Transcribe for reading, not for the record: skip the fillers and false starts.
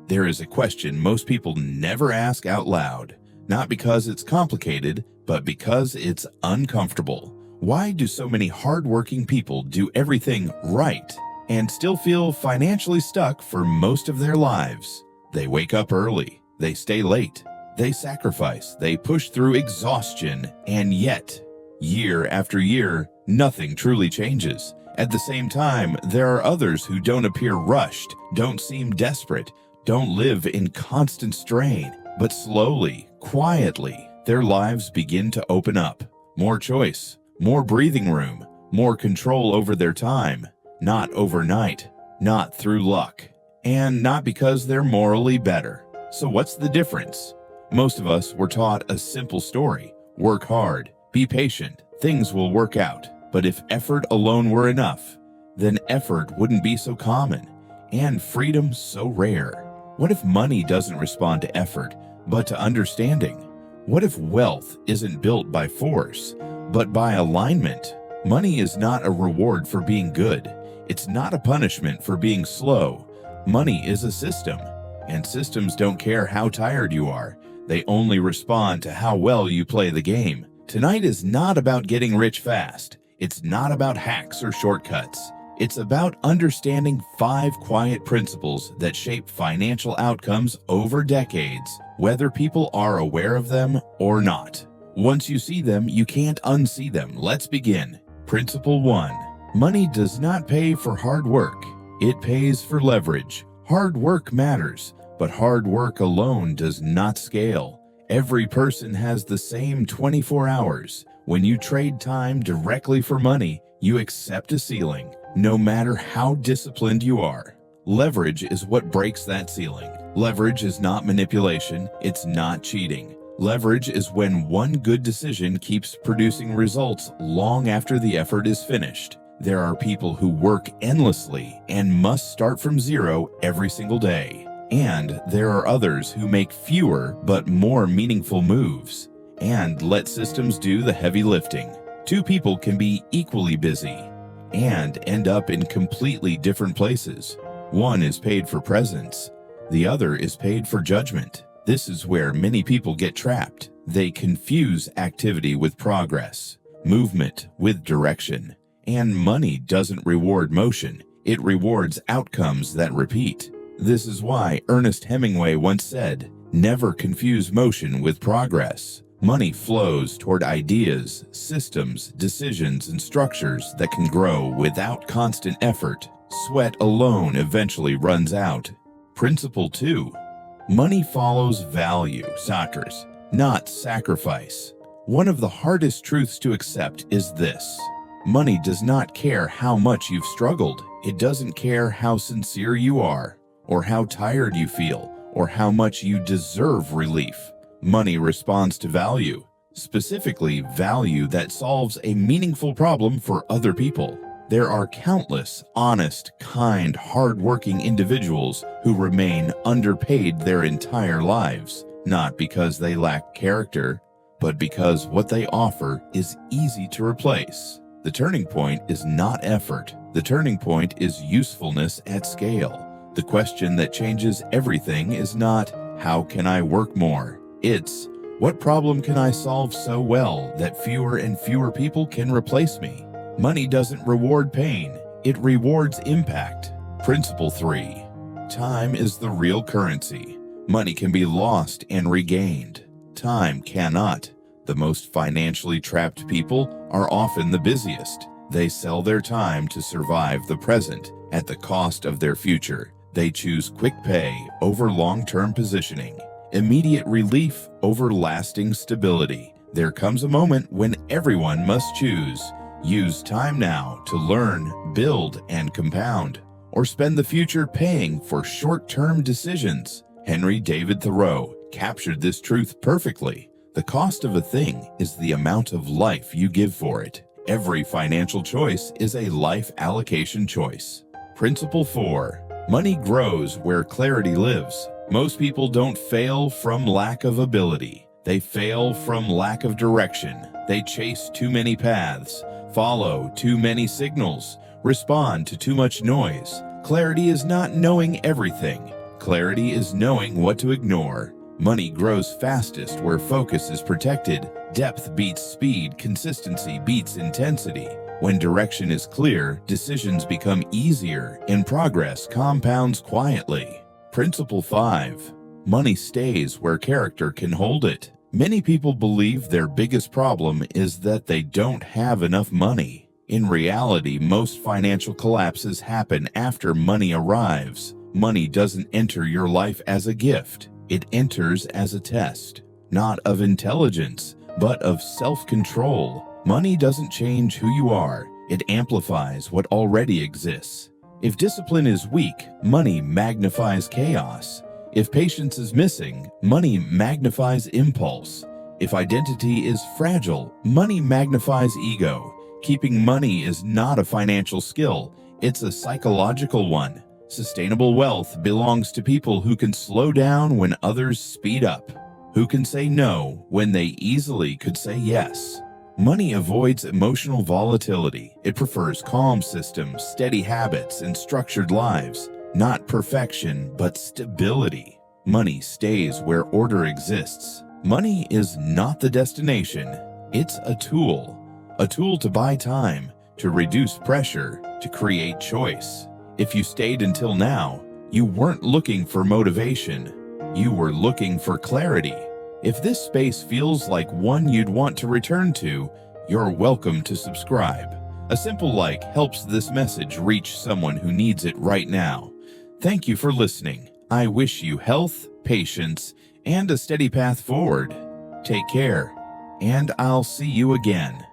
There is a question most people never ask out loud, not because it's complicated, but because it's uncomfortable. Why do so many hardworking people do everything right and still feel financially stuck for most of their lives? They wake up early, they stay late, they sacrifice, they push through exhaustion, and yet, year after year, nothing truly changes. At the same time, there are others who don't appear rushed, don't seem desperate, don't live in constant strain, but slowly, quietly, their lives begin to open up. More choice, more breathing room, more control over their time. Not overnight, not through luck, and not because they're morally better. So what's the difference? Most of us were taught a simple story. Work hard, be patient, things will work out. But if effort alone were enough, then effort wouldn't be so common, and freedom so rare. What if money doesn't respond to effort, but to understanding? What if wealth isn't built by force, but by alignment? Money is not a reward for being good. It's not a punishment for being slow. Money is a system, and systems don't care how tired you are. They only respond to how well you play the game. Tonight is not about getting rich fast. It's not about hacks or shortcuts. It's about understanding 5 quiet principles that shape financial outcomes over decades, whether people are aware of them or not. Once you see them, you can't unsee them. Let's begin. Principle 1. Money does not pay for hard work. It pays for leverage. Hard work matters, but hard work alone does not scale. Every person has the same 24 hours. When you trade time directly for money, you accept a ceiling, no matter how disciplined you are. Leverage is what breaks that ceiling. Leverage is not manipulation, it's not cheating. Leverage is when one good decision keeps producing results long after the effort is finished. There are people who work endlessly and must start from zero every single day. And there are others who make fewer but more meaningful moves and let systems do the heavy lifting. 2 people can be equally busy and end up in completely different places. One is paid for presence, the other is paid for judgment. This is where many people get trapped. They confuse activity with progress, movement with direction, and money doesn't reward motion, it rewards outcomes that repeat. This is why Ernest Hemingway once said, "Never confuse motion with progress." Money flows toward ideas, systems, decisions, and structures that can grow without constant effort. Sweat alone eventually runs out. Principle 2. Money follows value, suckers, not sacrifice. One of the hardest truths to accept is this. Money does not care how much you've struggled. It doesn't care how sincere you are, or how tired you feel, or how much you deserve relief. Money responds to value, specifically value that solves a meaningful problem for other people. There are countless honest, kind, hardworking individuals who remain underpaid their entire lives, not because they lack character, but because what they offer is easy to replace. The turning point is not effort. The turning point is usefulness at scale. The question that changes everything is not, how can I work more? It's, what problem can I solve so well that fewer and fewer people can replace me? Money doesn't reward pain, it rewards impact. Principle 3. Time is the real currency. Money can be lost and regained. Time cannot. The most financially trapped people are often the busiest. They sell their time to survive the present at the cost of their future. They choose quick pay over long-term positioning, immediate relief over lasting stability. There comes a moment when everyone must choose. Use time now to learn, build, and compound, or spend the future paying for short-term decisions. Henry David Thoreau captured this truth perfectly. The cost of a thing is the amount of life you give for it. Every financial choice is a life allocation choice. Principle 4. Money grows where clarity lives. Most people don't fail from lack of ability. They fail from lack of direction. They chase too many paths, follow too many signals, respond to too much noise. Clarity is not knowing everything. Clarity is knowing what to ignore. Money grows fastest where focus is protected. Depth beats speed, consistency beats intensity. When direction is clear, decisions become easier, and progress compounds quietly. Principle 5. Money stays where character can hold it. Many people believe their biggest problem is that they don't have enough money. In reality, most financial collapses happen after money arrives. Money doesn't enter your life as a gift. It enters as a test, not of intelligence, but of self-control. Money doesn't change who you are. It amplifies what already exists. If discipline is weak, money magnifies chaos. If patience is missing, money magnifies impulse. If identity is fragile, money magnifies ego. Keeping money is not a financial skill, it's a psychological one. Sustainable wealth belongs to people who can slow down when others speed up, who can say no when they easily could say yes. Money avoids emotional volatility. It prefers calm systems, steady habits, and structured lives. Not perfection, but stability. Money stays where order exists. Money is not the destination. It's a tool. A tool to buy time, to reduce pressure, to create choice. If you stayed until now, you weren't looking for motivation. You were looking for clarity. If this space feels like one you'd want to return to, you're welcome to subscribe. A simple like helps this message reach someone who needs it right now. Thank you for listening. I wish you health, patience, and a steady path forward. Take care, and I'll see you again.